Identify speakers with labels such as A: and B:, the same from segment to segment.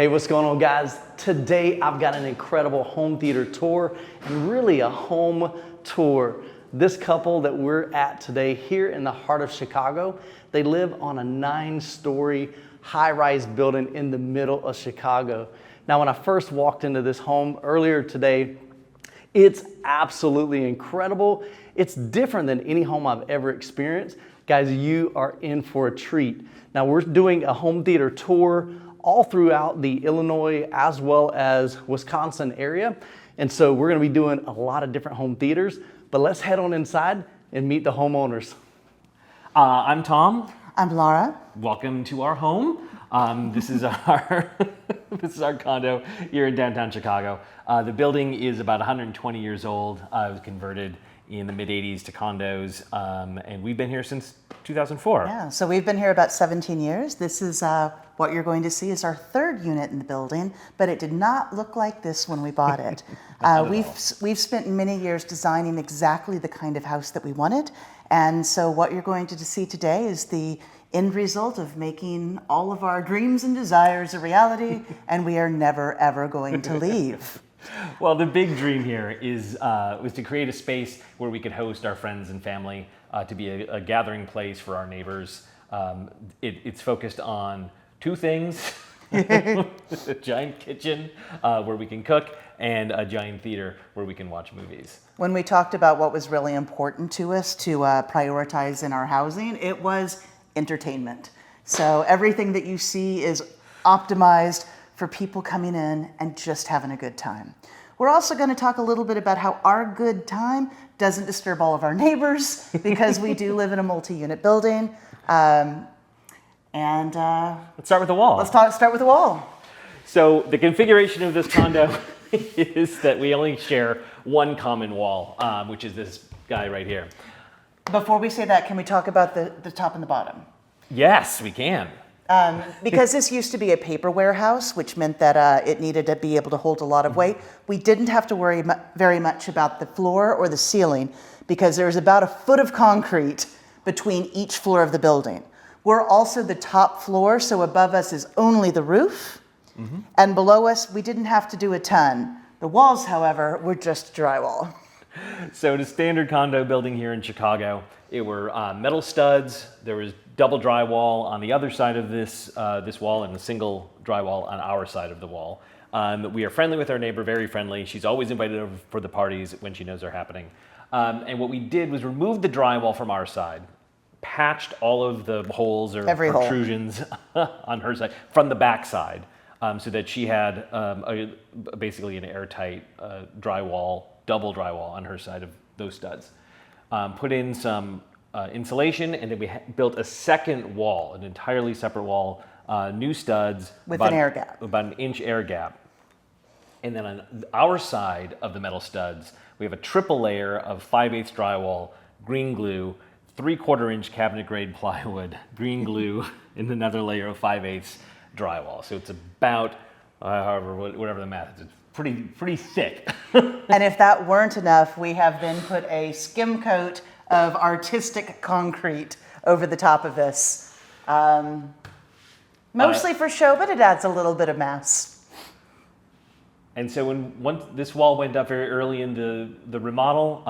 A: Hey, what's going on, guys? Today I've got an incredible home theater tour and really a home tour. This couple that we're at today here in the heart of Chicago, they live on a 9-story high-rise building in the middle of Chicago. Now, when I first walked into this home earlier today, it's absolutely incredible. It's different than any home I've ever experienced. Guys, you are in for a treat. Now, we're doing a home theater tour all throughout the Illinois as well as Wisconsin area. And so we're gonna be doing a lot of different home theaters, but let's head on inside and meet the homeowners.
B: I'm Tom.
C: I'm Laura.
B: Welcome to our home. This is our this is our condo here in downtown Chicago. The building is about 120 years old. It was converted in the mid-'80s to condos, and we've been here since 2004.
C: Yeah, so we've been here about 17 years. This is what you're going to see is our third unit in the building, but it did not look like this when we bought it. We've spent many years designing exactly the kind of house that we wanted, and so what you're going to see today is the end result of making all of our dreams and desires a reality, and we are never, ever going to leave.
B: Well, the big dream here was to create a space where we could host our friends and family, to be a gathering place for our neighbors. It's focused on two things, a giant kitchen where we can cook and a giant theater where we can watch movies.
C: When we talked about what was really important to us to prioritize in our housing, it was entertainment. So everything that you see is optimized for people coming in and just having a good time. We're also going to talk a little bit about how our good time doesn't disturb all of our neighbors because we do live in a multi-unit building. Let's
B: start with the wall.
C: Let's start with the wall.
B: So the configuration of this condo is that we only share one common wall, which is this guy right here.
C: Before we say that, can we talk about the top and the bottom?
B: Yes, we can.
C: Because this used to be a paper warehouse, which meant that it needed to be able to hold a lot of weight, we didn't have to worry very much about the floor or the ceiling because there was about a foot of concrete between each floor of the building. We're also the top floor, so above us is only the roof, and below us we didn't have to do a ton. The walls, however, were just drywall.
B: So in a standard condo building here in Chicago, it were metal studs. There was double drywall on the other side of this wall and a single drywall on our side of the wall. We are friendly with our neighbor, very friendly. She's always invited over for the parties when she knows they're happening. And what we did was remove the drywall from our side, patched all of the holes or protrusions on her side from the back side, so that she had basically an airtight drywall, double drywall on her side of those studs. Put in some insulation, and then we built a second wall, an entirely separate wall, new studs.
C: With an air gap.
B: About an inch air gap. And then on our side of the metal studs, we have a triple layer of 5/8 drywall, green glue, 3/4 inch cabinet grade plywood, green glue, and another layer of 5/8 drywall. So it's about, whatever the math is, it's pretty thick.
C: And if that weren't enough, we have then put a skim coat of artistic concrete over the top of this. Mostly for show, but it adds a little bit of mass.
B: And so once this wall went up very early in the remodel,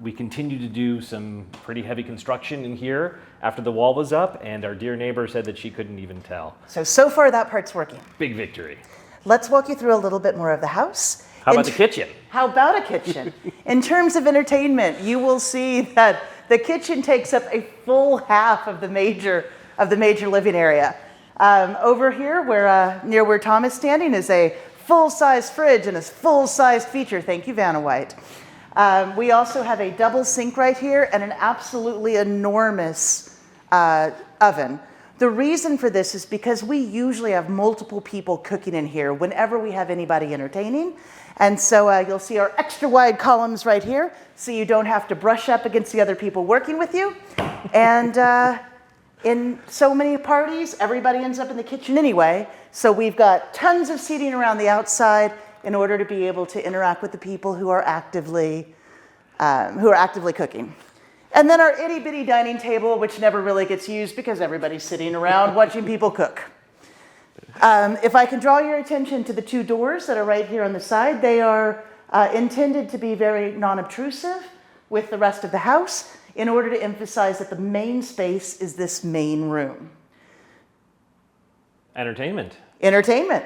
B: we continued to do some pretty heavy construction in here after the wall was up, and our dear neighbor said that she couldn't even tell.
C: So far that part's working.
B: Big victory.
C: Let's walk you through a little bit more of the house.
B: How about the kitchen?
C: How about a kitchen? In terms of entertainment, you will see that the kitchen takes up a full half of the major living area. Over here, near where Tom is standing, is a full-size fridge and a full-size feature. Thank you, Vanna White. We also have a double sink right here and an absolutely enormous oven. The reason for this is because we usually have multiple people cooking in here whenever we have anybody entertaining. And so you'll see our extra wide columns right here, so you don't have to brush up against the other people working with you. And in so many parties, everybody ends up in the kitchen anyway. So we've got tons of seating around the outside in order to be able to interact with the people who are actively cooking. And then our itty bitty dining table, which never really gets used because everybody's sitting around watching people cook. If I can draw your attention to the two doors that are right here on the side, they are intended to be very non-obtrusive with the rest of the house in order to emphasize that the main space is this main room.
B: Entertainment.
C: Entertainment.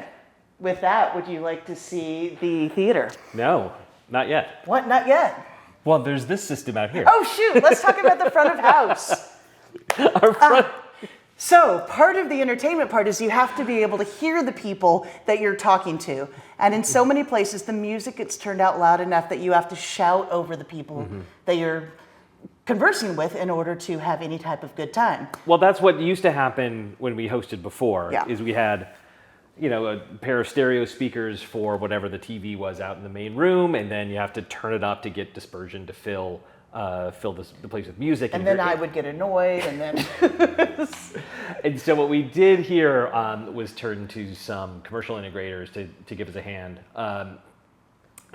C: With that, would you like to see the theater?
B: No, not yet.
C: What? Not yet?
B: Well, there's this system out here.
C: Oh, shoot. Let's talk about the front of house.
B: Our front.
C: So part of the entertainment part is you have to be able to hear the people that you're talking to. And in so many places, the music gets turned out loud enough that you have to shout over the people that you're conversing with in order to have any type of good time.
B: Well, that's what used to happen when we hosted before,
C: Yeah.
B: is we had, you know, a pair of stereo speakers for whatever the TV was out in the main room, and then you have to turn it up to get dispersion to fill the place with music.
C: And then I would get annoyed, and then...
B: And so what we did here was turn to some commercial integrators to give us a hand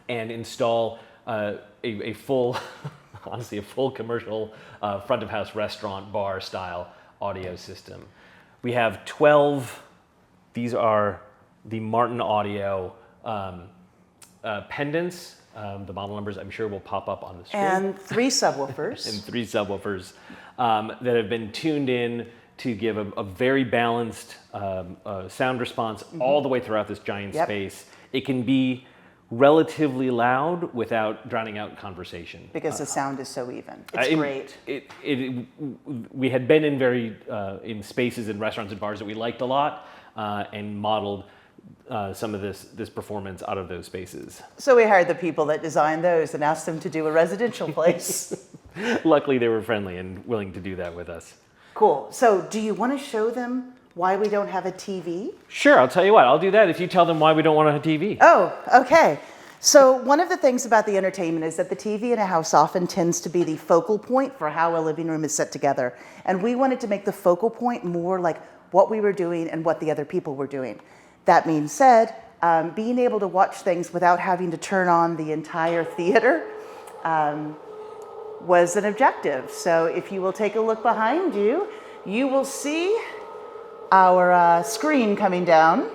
B: and install a full, honestly, a full commercial front of house restaurant bar style audio system. We have 12, these are the Martin Audio pendants. The model numbers, I'm sure, will pop up on the screen.
C: And 3 subwoofers.
B: And 3 subwoofers that have been tuned in to give a very balanced sound response all the way throughout this giant space. It can be relatively loud without drowning out conversation.
C: Because the sound is so even. It's great.
B: We had been in in spaces and restaurants and bars that we liked a lot and modeled some of this performance out of those spaces.
C: So we hired the people that designed those and asked them to do a residential place.
B: Luckily, they were friendly and willing to do that with us.
C: Cool. So do you want to show them why we don't have a TV?
B: Sure, I'll tell you what. I'll do that if you tell them why we don't want a TV.
C: Oh, okay. So one of the things about the entertainment is that the TV in a house often tends to be the focal point for how a living room is set together. And we wanted to make the focal point more like what we were doing and what the other people were doing. That being said, being able to watch things without having to turn on the entire theater was an objective. So if you will take a look behind you, you will see our screen coming down.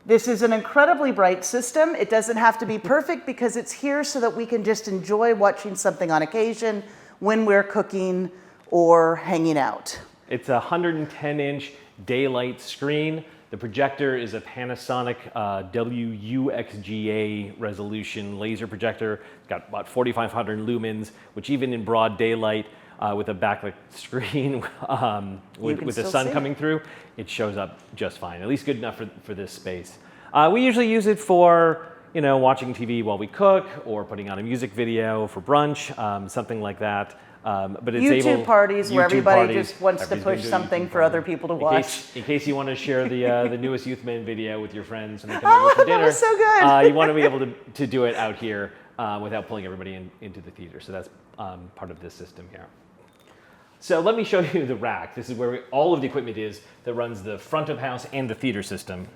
C: This is an incredibly bright system. It doesn't have to be perfect because it's here so that we can just enjoy watching something on occasion when we're cooking or hanging out.
B: It's a 110-inch daylight screen. The projector is a Panasonic WUXGA resolution laser projector. It's got about 4,500 lumens, which even in broad daylight with a backlit screen with the sun coming through, it shows up just fine, at least good enough for this space. We usually use it for watching TV while we cook or putting on a music video for brunch, something like that. But it's
C: YouTube parties where everybody just wants to push something for other people to watch.
B: In case you want to share the newest Youthman video with your friends when they come over for dinner.
C: That was so good.
B: You want to be able to do it out here without pulling everybody into the theater. So that's part of this system here. So let me show you the rack. This is where all of the equipment is that runs the front of house and the theater system.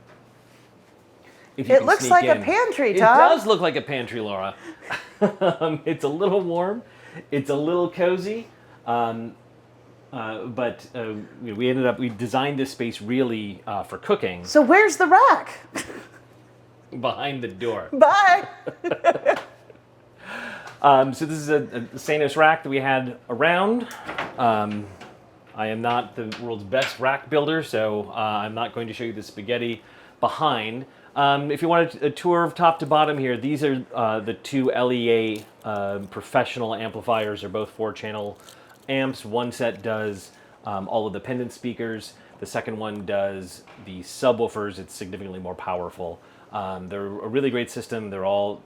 C: It looks like a pantry, Tom.
B: It does look like a pantry, Laura. It's a little warm. It's a little cozy, but we designed this space really for cooking.
C: So where's the rack?
B: Behind the door.
C: Bye.
B: So this is a Sonos rack that we had around. I am not the world's best rack builder, so I'm not going to show you the spaghetti behind. If you want a tour of top to bottom here, these are the 2 LEA professional amplifiers. They're both 4-channel amps. One set does all of the pendant speakers. The second one does the subwoofers. It's significantly more powerful. They're a really great system. They're all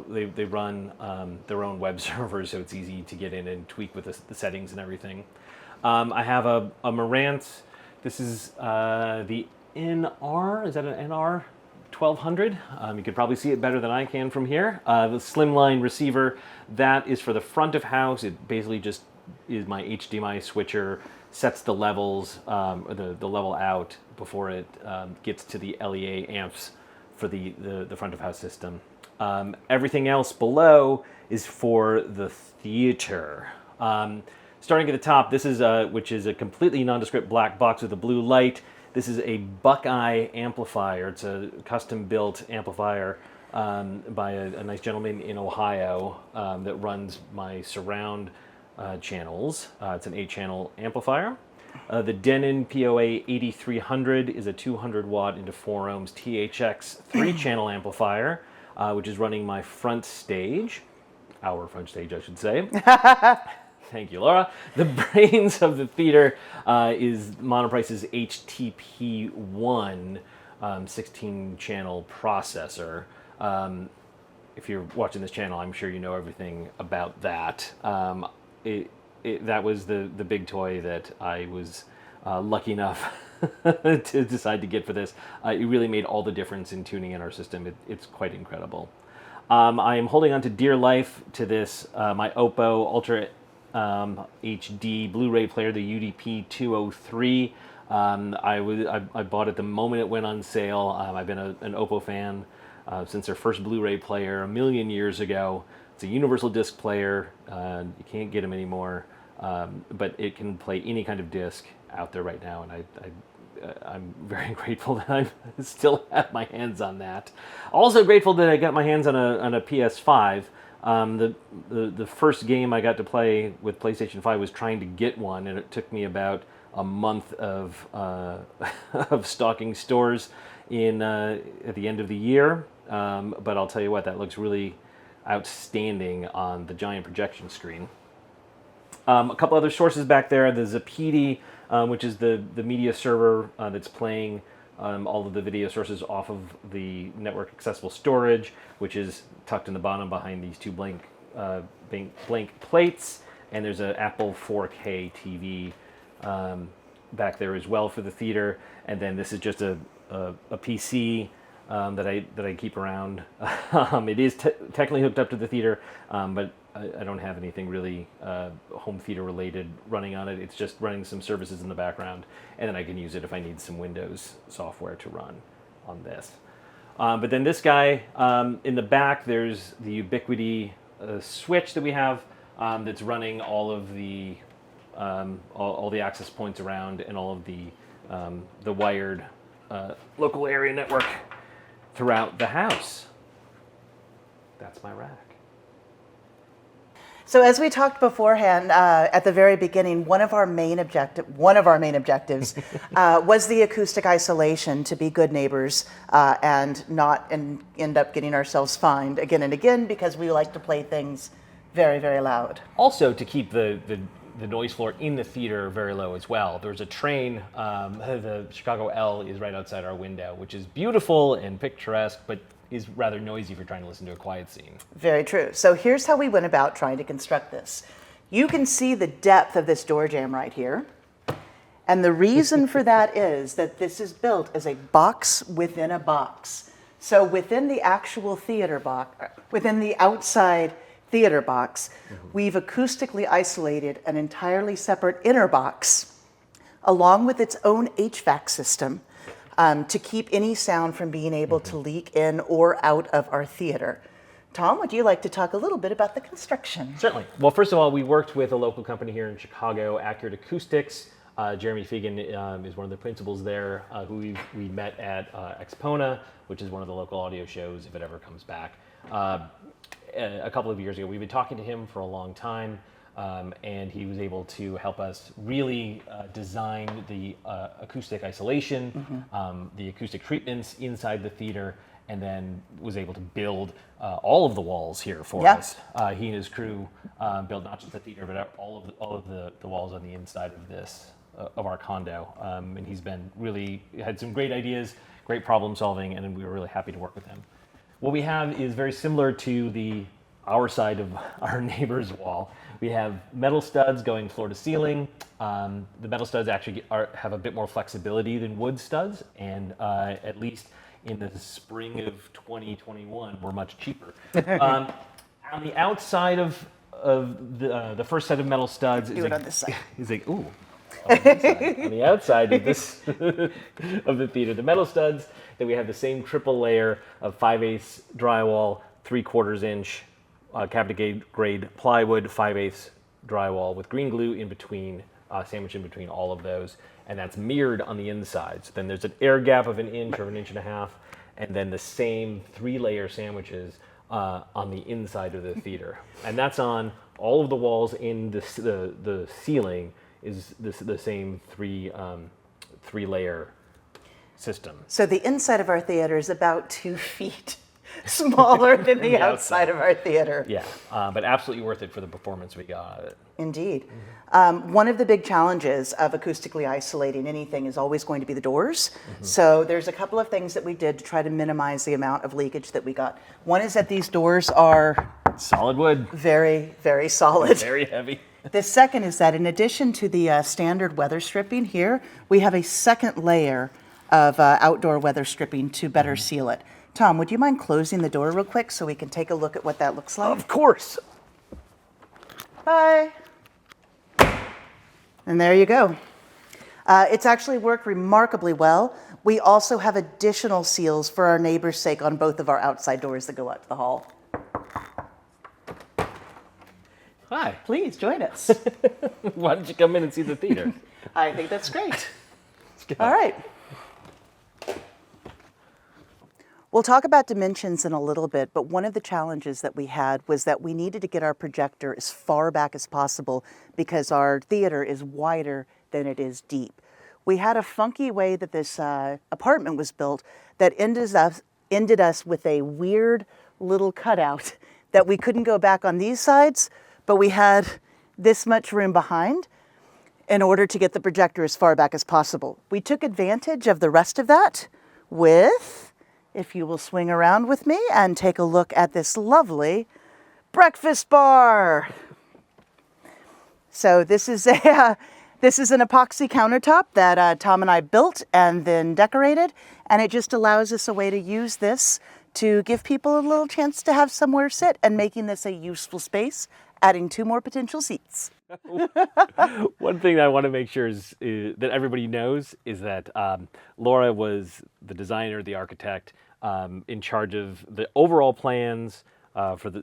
B: they run their own web servers, so it's easy to get in and tweak with the settings and everything. I have a Marantz. This is the NR. Is that an NR? 1200. You could probably see it better than I can from here. The slimline receiver, that is for the front of house. It basically just is my HDMI switcher, sets the levels, the level out before it gets to the LEA amps for the front of house system. Everything else below is for the theater. Starting at the top, this is which is a completely nondescript black box with a blue light. This is a Buckey amplifier. It's a custom-built amplifier by a nice gentleman in Ohio that runs my surround channels. It's an 8-channel amplifier. The Denon POA 8300 is a 200 watt into 4 ohms THX 3-channel amplifier, which is running my front stage, our front stage, I should say. Thank you, Laura. The brains of the theater is Monoprice's HTP1 16-channel processor. If you're watching this channel, I'm sure you know everything about that. That was the big toy that I was lucky enough to decide to get for this. It really made all the difference in tuning in our system. It's quite incredible. I am holding on to dear life to this, my Oppo Ultra HD Blu-ray player, the UDP 203. I bought it the moment it went on sale. I've been an Oppo fan since their first Blu-ray player a million years ago. It's a universal disc player. You can't get them anymore, but it can play any kind of disc out there right now, and I'm very grateful that I still have my hands on that. Also grateful that I got my hands on a PS5. The first game I got to play with PlayStation 5 was trying to get one, and it took me about a month of stalking stores at the end of the year. But I'll tell you what, that looks really outstanding on the giant projection screen. A couple other sources back there. The Zapedi, which is the media server that's playing all of the video sources off of the network accessible storage, which is tucked in the bottom behind these two blank plates. And there's an Apple 4K TV back there as well for the theater. And then this is just a PC that I keep around. It is technically hooked up to the theater, but I don't have anything really home theater related running on it. It's just running some services in the background, and then I can use it if I need some Windows software to run on this. But then this guy, in the back, there's the Ubiquity switch that we have that's running all of the all the access points around and all of the wired local area network throughout the house. That's my rack.
C: So as we talked beforehand, at the very beginning, one of our main objectives was the acoustic isolation, to be good neighbors and not end up getting ourselves fined again and again because we like to play things very, very loud.
B: Also, to keep the noise floor in the theater very low as well. There's a train, the Chicago L is right outside our window, which is beautiful and picturesque, but is rather noisy if you're trying to listen to a quiet scene.
C: Very true. So here's how we went about trying to construct this. You can see the depth of this door jamb right here. And the reason for that is that this is built as a box within a box. So within the actual theater box, within the outside theater box, we've acoustically isolated an entirely separate inner box, along with its own HVAC system, to keep any sound from being able to leak in or out of our theater. Tom, would you like to talk a little bit about the construction?
B: Certainly. Well, first of all, we worked with a local company here in Chicago, Accurate Acoustics. Jeremy Fegan is one of the principals there, who we met at Expona, which is one of the local audio shows if it ever comes back. A couple of years ago. We've been talking to him for a long time, and he was able to help us really design the acoustic isolation, the acoustic treatments inside the theater, and then was able to build all of the walls here for us. He and his crew built not just the theater, but all of the walls on the inside of this, of our condo. And he's been really, had some great ideas, great problem solving, and we were really happy to work with him. What we have is very similar to our side of our neighbor's wall. We have metal studs going floor to ceiling. The metal studs actually have a bit more flexibility than wood studs, and at least in the spring of 2021, were much cheaper. On the outside of the first set of metal studs
C: do it on this side.
B: Is like, ooh. On the outside of this of the theater, the metal studs, that we have the same triple layer of 5/8 drywall, 3/4 inch cabinet grade plywood, 5/8 drywall with green glue in between, sandwiched in between all of those. and that's mirrored on the inside. So then there's an air gap of 1 inch or 1.5 inches, and then the same 3-layer sandwiches on the inside of the theater. And that's on all of the walls in the ceiling is the same 3-layer system.
C: So the inside of our theater is about 2 feet smaller than the outside of our theater.
B: Yeah, but absolutely worth it for the performance we got out of it.
C: Indeed. One of the big challenges of acoustically isolating anything is always going to be the doors. So there's a couple of things that we did to try to minimize the amount of leakage that we got. One is that these doors are
B: Solid wood.
C: very, very solid.
B: Very heavy.
C: The second is that in addition to the standard weather stripping here, we have a second layer of outdoor weather stripping to better seal it. Tom, would you mind closing the door real quick so we can take a look at what that looks like?
B: Of course.
C: Bye. And there you go. It's actually worked remarkably well. We also have additional seals for our neighbor's sake on both of our outside doors that go out to the hall.
B: Hi.
C: Please join us.
B: Why don't you come in and see the theater?
C: I think that's great. All right. We'll talk about dimensions in a little bit, but one of the challenges that we had was that we needed to get our projector as far back as possible because our theater is wider than it is deep. We had a funky way that this apartment was built that ended us with a weird little cutout that we couldn't go back on these sides, but we had this much room behind in order to get the projector as far back as possible. We took advantage of the rest of that with, if you will swing around with me and take a look at this lovely breakfast bar. So this is an epoxy countertop that Tom and I built and then decorated, and it just allows us a way to use this to give people a little chance to have somewhere to sit and making this a useful space, adding 2 more potential seats.
B: One thing that I want to make sure is that everybody knows is that Laura was the designer, the architect, in charge of the overall plans for the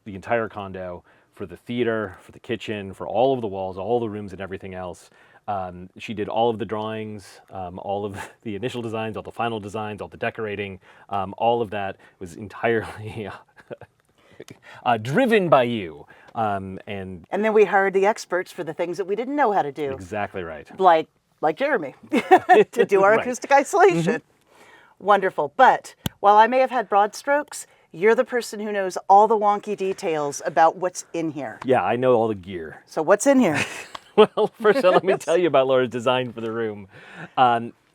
B: entire condo, for the theater, for the kitchen, for all of the walls, all the rooms and everything else. She did all of the drawings, all of the initial designs, all the final designs, all the decorating. All of that was entirely driven by you. And
C: then we hired the experts for the things that we didn't know how to do.
B: Exactly right.
C: Like Jeremy, to do our
B: Right.
C: acoustic isolation. Wonderful. But while I may have had broad strokes, you're the person who knows all the wonky details about what's in here.
B: Yeah, I know all the gear.
C: So what's in here?
B: Well, first let me tell you about Laura's design for the room.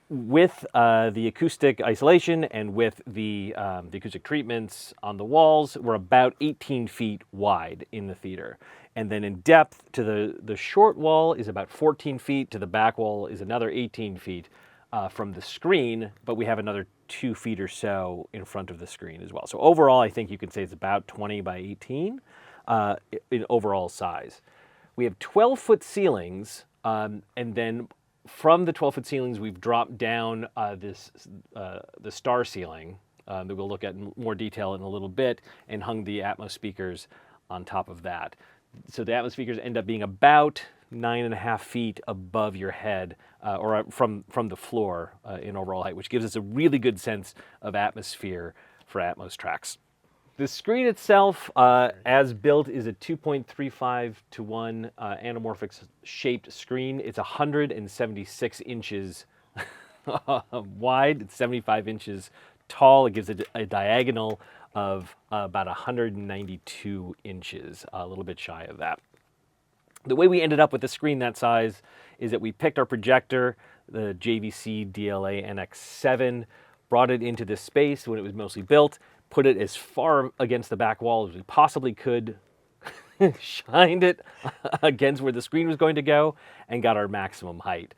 B: With the acoustic isolation and with the acoustic treatments on the walls, we're about 18 feet wide in the theater. And then in depth to the short wall is about 14 feet, to the back wall is another 18 feet from the screen, but we have another 2 feet or so in front of the screen as well. So overall, I think you could say it's about 20 by 18 in overall size. We have 12-foot ceilings, and then from the 12-foot ceilings, we've dropped down the star ceiling that we'll look at in more detail in a little bit, and hung the Atmos speakers on top of that. So the Atmos speakers end up being about 9.5 feet above your head, or from the floor in overall height, which gives us a really good sense of atmosphere for Atmos tracks. The screen itself, as built, is a 2.35 to 1 anamorphic shaped screen. It's 176 inches wide. It's 75 inches tall. It gives it a diagonal of about 192 inches, a little bit shy of that. The way we ended up with a screen that size is that we picked our projector, the JVC DLA-NX-7, brought it into this space when it was mostly built, put it as far against the back wall as we possibly could, shined it against where the screen was going to go, and got our maximum height.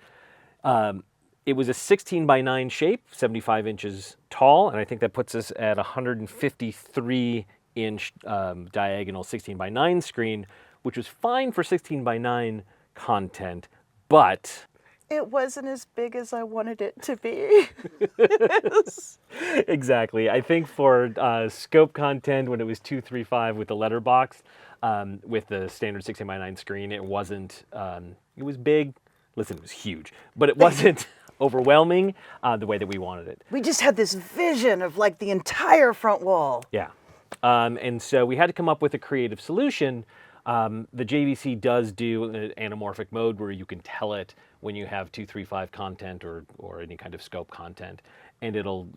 B: It was a 16 by 9 shape, 75 inches tall, and I think that puts us at 153 inch diagonal 16 by 9 screen, which was fine for 16 by 9 content, but
C: It wasn't as big as I wanted it to be.
B: Exactly. I think for scope content, when it was 235 with the letterbox, with the standard 16 by 9 screen, it wasn't. It was big, listen, it was huge, but it wasn't overwhelming the way that we wanted it.
C: We just had this vision of like the entire front wall.
B: Yeah. And so we had to come up with a creative solution. The JVC does do an anamorphic mode where you can tell it when you have 235 content or any kind of scope content, and it'll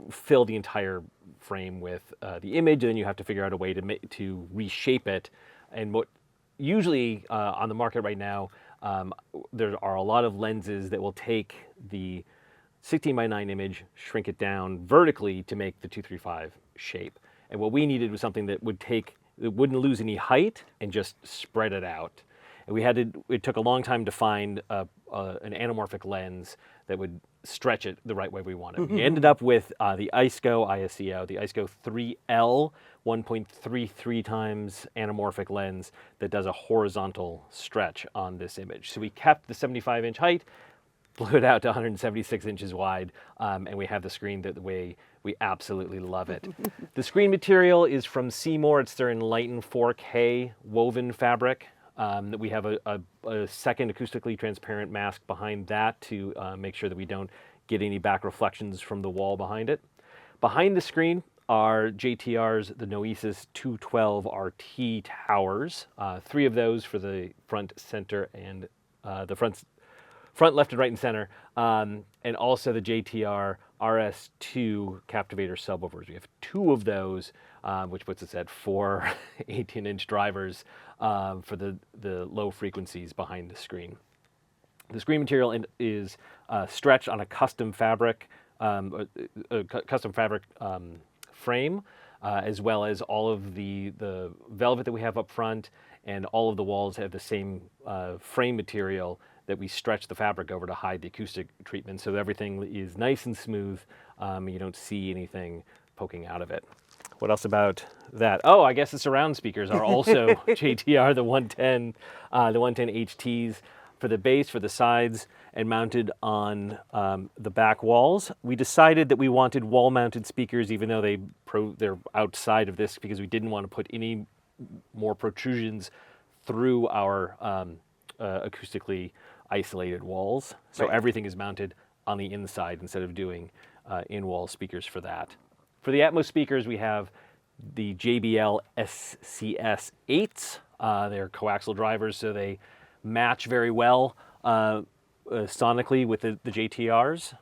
B: fill the entire frame with the image, and then you have to figure out a way to reshape it. And what usually on the market right now, there are a lot of lenses that will take the 16:9 image, shrink it down vertically to make the 235 shape. And what we needed was something that wouldn't lose any height and just spread it out. And it took a long time to find an anamorphic lens that would stretch it the right way we wanted. We ended up with the ISCO IIIL 1.33 times anamorphic lens that does a horizontal stretch on this image. So we kept the 75-inch height, blew it out to 176 inches wide, and we have the screen the way we absolutely love it. The screen material is from Seymour. It's their Enlighten 4K woven fabric. We have a second acoustically transparent mask behind that to make sure that we don't get any back reflections from the wall behind it. Behind the screen are JTR's the Noesis 212 RT towers, 3 of those for the front, center, and the front, left, and right, and center, and also the JTR RS2 Captivator subwoofers. We have 2 of those, which puts us at 4 18-inch drivers for the low frequencies behind the screen. The screen material is stretched on a custom fabric, frame, as well as all of the velvet that we have up front, and all of the walls have the same frame material that we stretch the fabric over to hide the acoustic treatment, so everything is nice and smooth. You don't see anything poking out of it. What else about that? Oh, I guess the surround speakers are also JTR, the 110 HTs for the bass, for the sides, and mounted on the back walls. We decided that we wanted wall-mounted speakers, even though they're outside of this, because we didn't want to put any more protrusions through our acoustically isolated walls. So everything is mounted on the inside instead of doing in-wall speakers for that. For the Atmos speakers, we have the JBL SCS 8s. They're coaxial drivers, so they match very well sonically with the JTRs.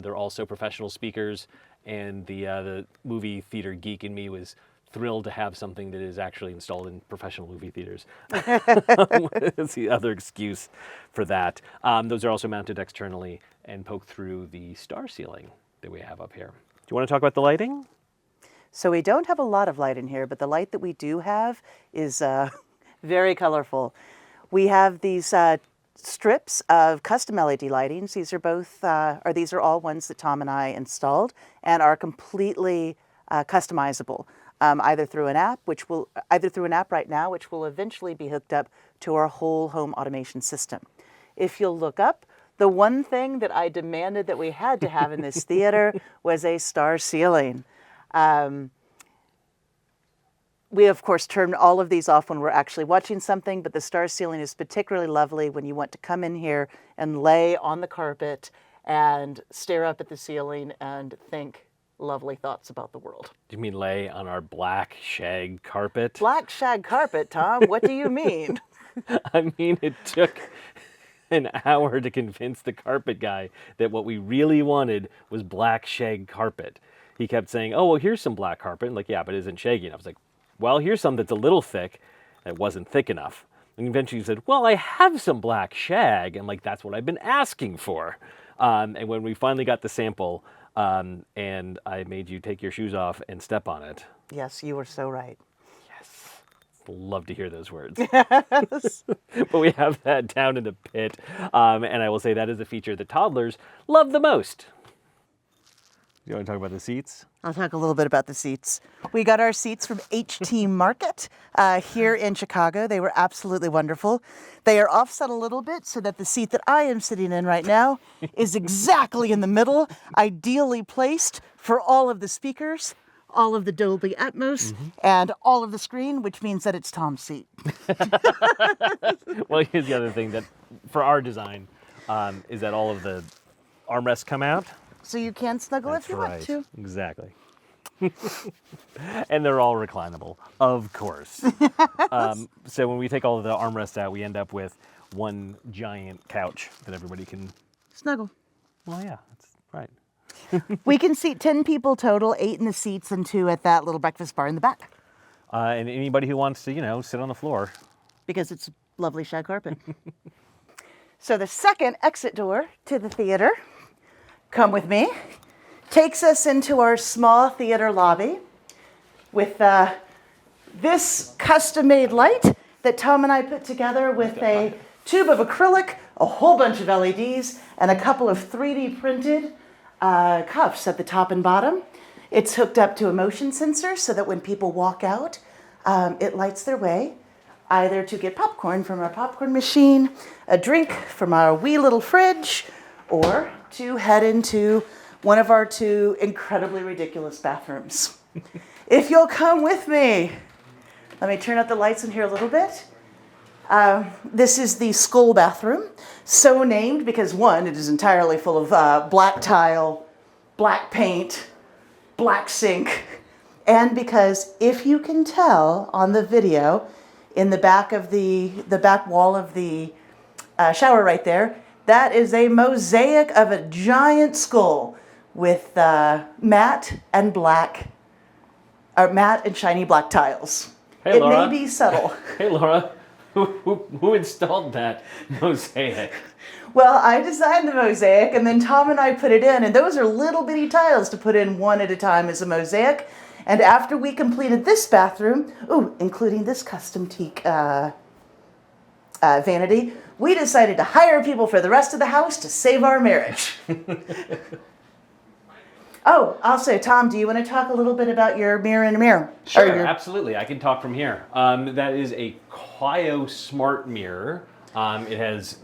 B: They're also professional speakers, and the movie theater geek in me was thrilled to have something that is actually installed in professional movie theaters. That's the other excuse for that. Those are also mounted externally and poke through the star ceiling that we have up here. Do you want to talk about the lighting?
C: So we don't have a lot of light in here, but the light that we do have is very colorful. We have these strips of custom LED lightings. These are these are all ones that Tom and I installed and are completely customizable, either through an app, right now, which will eventually be hooked up to our whole home automation system. If you'll look up, the one thing that I demanded that we had to have in this theater was a star ceiling. We, of course, turn all of these off when we're actually watching something, but the star ceiling is particularly lovely when you want to come in here and lay on the carpet and stare up at the ceiling and think lovely thoughts about the world.
B: Do you mean lay on our black shag carpet?
C: Black shag carpet, Tom? What do you mean?
B: I mean, it took an hour to convince the carpet guy that what we really wanted was black shag carpet. He kept saying, oh, well, here's some black carpet. I'm like, yeah, but it isn't shaggy enough. I was like, well, here's some that's a little thick. It wasn't thick enough. And eventually he said, well, I have some black shag. I'm like, that's what I've been asking for. And when we finally got the sample, and I made you take your shoes off and step on it.
C: Yes, you were so right.
B: Yes. Love to hear those words.
C: Yes.
B: But we have that down in the pit. And I will say that is a feature that toddlers love the most. You want to talk about the seats?
C: I'll talk a little bit about the seats. We got our seats from HT Market here in Chicago. They were absolutely wonderful. They are offset a little bit so that the seat that I am sitting in right now is exactly in the middle, ideally placed for all of the speakers. all of the Dolby Atmos, and all of the screen, which means that it's Tom's seat.
B: Well, here's the other thing that, for our design, is that all of the armrests come out.
C: So you can snuggle if you want to.
B: Exactly. And they're all reclinable, of course. So when we take all of the armrests out, we end up with one giant couch that everybody can...
C: Snuggle.
B: Well, yeah, that's right.
C: We can seat 10 people total, 8 in the seats and 2 at that little breakfast bar in the back.
B: And anybody who wants to, you know, sit on the floor.
C: Because it's lovely shag carpet. So the second exit door to the theater, come with me, takes us into our small theater lobby with this custom-made light that Tom and I put together with a tube of acrylic, a whole bunch of LEDs, and a couple of 3D printed cuffs at the top and bottom. It's hooked up to a motion sensor so that when people walk out, it lights their way, either to get popcorn from our popcorn machine, a drink from our wee little fridge, or to head into one of our 2 incredibly ridiculous bathrooms. If you'll come with me, let me turn up the lights in here a little bit. This is the skull bathroom, so named because 1, it is entirely full of black tile, black paint, black sink, and because if you can tell on the video, in the back of the back wall of the shower right there, that is a mosaic of a giant skull with matte and shiny black tiles.
B: Hey,
C: it
B: Laura.
C: may be subtle.
B: Hey, Laura, who installed that mosaic?
C: Well, I designed the mosaic, and then Tom and I put it in, and those are little bitty tiles to put in one at a time as a mosaic. And after we completed this bathroom, including this custom teak vanity, we decided to hire people for the rest of the house to save our marriage. Also, Tom, do you want to talk a little bit about your mirror in a mirror?
B: Sure, absolutely. I can talk from here. That is a Cryo Smart Mirror. It has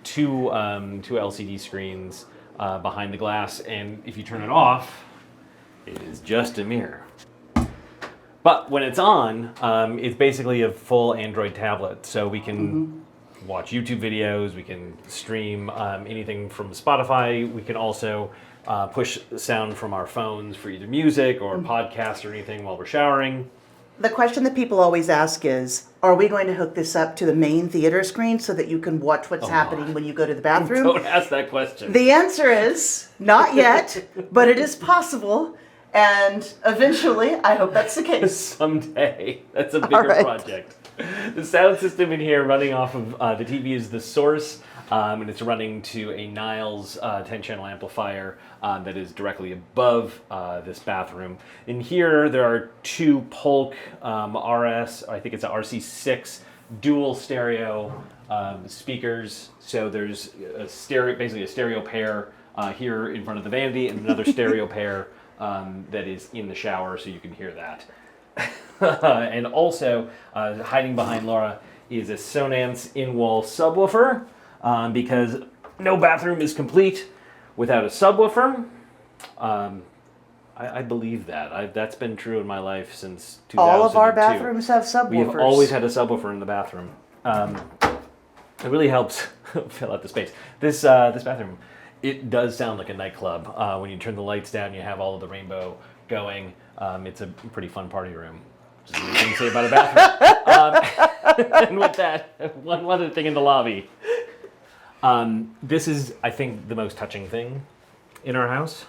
B: two LCD screens behind the glass, and if you turn it off, it is just a mirror. But when it's on, it's basically a full Android tablet, so we can watch YouTube videos, we can stream anything from Spotify, we can also push sound from our phones for either music or podcasts or anything while we're showering.
C: The question that people always ask is, are we going to hook this up to the main theater screen so that you can watch what's happening when you go to the bathroom?
B: Don't ask that question.
C: The answer is, not yet, but it is possible. And eventually, I hope that's the case.
B: Someday. That's a bigger project. The sound system in here running off of the TV is the source, and it's running to a Niles 10-channel amplifier that is directly above this bathroom. In here, there are 2 Polk RS, I think it's a RC6 dual stereo speakers. So there's a stereo, basically a stereo pair here in front of the vanity, and another stereo pair that is in the shower, so you can hear that. And also, hiding behind Laura is a Sonance in-wall subwoofer, because no bathroom is complete without a subwoofer. I believe that. That's been true in my life since 2002.
C: All of our bathrooms have subwoofers.
B: We have always had a subwoofer in the bathroom. It really helps fill out the space. This bathroom, it does sound like a nightclub. When you turn the lights down, you have all of the rainbow going. It's a pretty fun party room. Just a thing to say about a bathroom. And with that, one other thing in the lobby. This is, I think, the most touching thing in our house.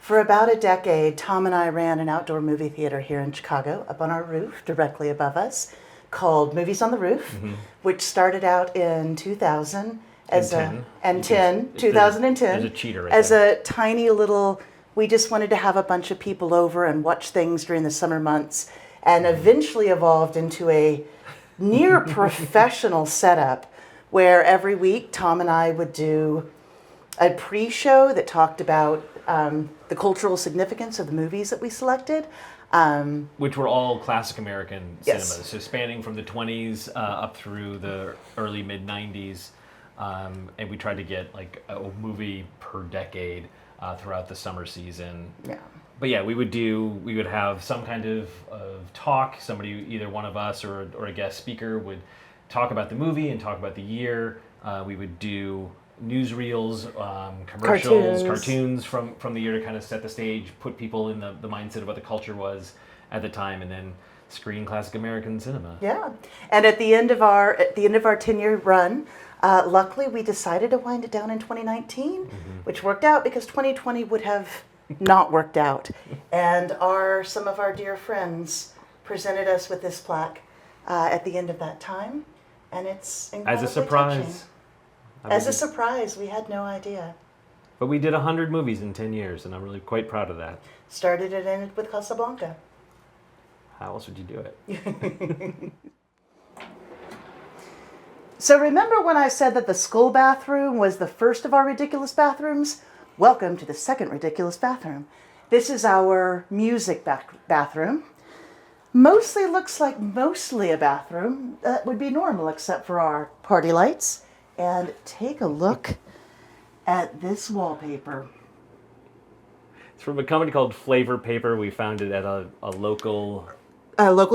C: For about a decade, Tom and I ran an outdoor movie theater here in Chicago, up on our roof, directly above us, called Movies on the Roof, which started out in 2000 as 2010
B: There's a cheater right
C: as
B: there.
C: a tiny little. We just wanted to have a bunch of people over and watch things during the summer months, and eventually evolved into a near professional setup where every week Tom and I would do a pre-show that talked about the cultural significance of the movies that we selected.
B: Which were all classic American
C: Yes.
B: cinemas, so spanning from the 20s up through the early mid-90s. And we tried to get like a movie per decade throughout the summer season.
C: Yeah.
B: But yeah, we would have some kind of talk. Somebody, either one of us or a guest speaker, would talk about the movie and talk about the year. We would do newsreels, commercials, cartoons from the year to kind of set the stage, put people in the mindset of what the culture was at the time, and then screen classic American cinema.
C: Yeah, and at the end of our 10-year run, luckily we decided to wind it down in 2019, which worked out because 2020 would have not worked out. And some of our dear friends presented us with this plaque at the end of that time, and it's incredibly
B: As a surprise.
C: touching. As a surprise, we had no idea.
B: But we did 100 movies in 10 years, and I'm really quite proud of that.
C: Started and ended with Casablanca.
B: How else would you do it?
C: So remember when I said that the skull bathroom was the first of our ridiculous bathrooms? Welcome to the second ridiculous bathroom. This is our music bathroom. Mostly looks like mostly a bathroom. That would be normal except for our party lights. And take a look at this wallpaper.
B: It's from a company called Flavor Paper. We found it at a local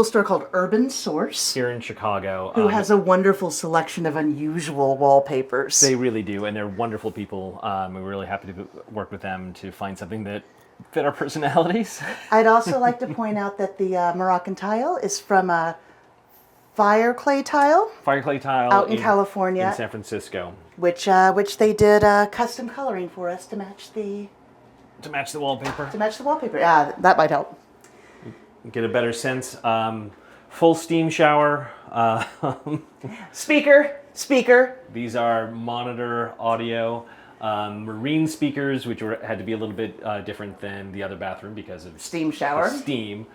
C: store called Urban Source.
B: here in Chicago.
C: Who has a wonderful selection of unusual wallpapers.
B: They really do, and they're wonderful people. We're really happy to work with them to find something that fit our personalities.
C: I'd also like to point out that the Moroccan tile is from Fire Clay Tile.
B: Fire Clay Tile
C: out in California.
B: In San Francisco.
C: Which they did custom coloring for us to match the
B: wallpaper.
C: To match the wallpaper. Yeah, that might help.
B: Get a better sense. Full steam shower.
C: Speaker.
B: These are monitor audio. Marine speakers, which had to be a little bit different than the other bathroom because of
C: steam shower.
B: Steam.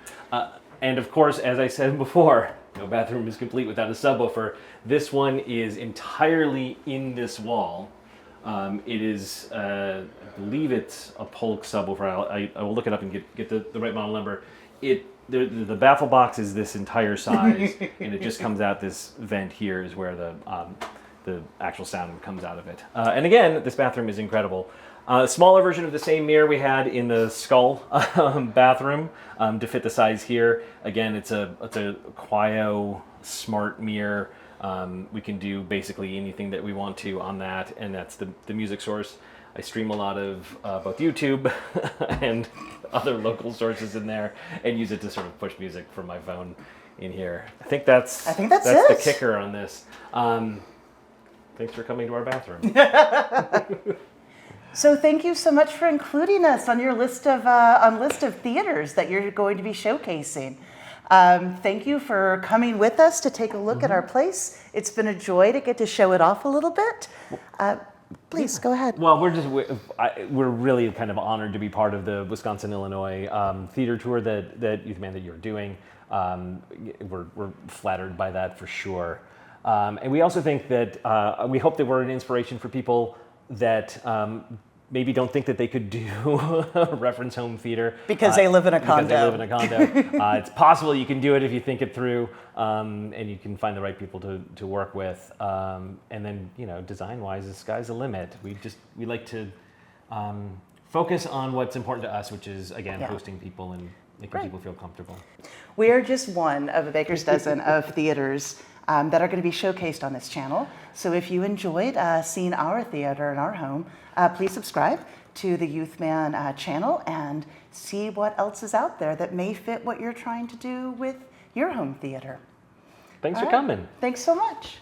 B: And of course, as I said before, no bathroom is complete without a subwoofer. This one is entirely in this wall. It is, I believe it's a Polk subwoofer. I will look it up and get the right model number. The baffle box is this entire size, and it just comes out this vent here is where the actual sound comes out of it. And again, this bathroom is incredible. A smaller version of the same mirror we had in the skull bathroom to fit the size here. Again, it's a Quio smart mirror. We can do basically anything that we want to on that, and that's the music source. I stream a lot of both YouTube and other local sources in there, and use it to sort of push music from my phone in here. I think that's the kicker on this. Thanks for coming to our bathroom.
C: So thank you so much for including us on your list of theaters that you're going to be showcasing. Thank you for coming with us to take a look at our place. It's been a joy to get to show it off a little bit. Please go ahead.
B: Well, we're really kind of honored to be part of the Wisconsin-Illinois theater tour that Youthman that you're doing. We're flattered by that for sure. And we also think that we hope that we're an inspiration for people that maybe don't think that they could do reference home theater.
C: Because they live in a condo.
B: Because they live in a condo. It's possible you can do it if you think it through, and you can find the right people to work with. And then, design-wise, the sky's the limit. We like to focus on what's important to us, which is, again, hosting people and making people feel comfortable.
C: We are just one of a baker's dozen of theaters that are going to be showcased on this channel. So if you enjoyed seeing our theater in our home, please subscribe to the Youthman channel and see what else is out there that may fit what you're trying to do with your home theater.
B: Thanks for coming.
C: Thanks so much.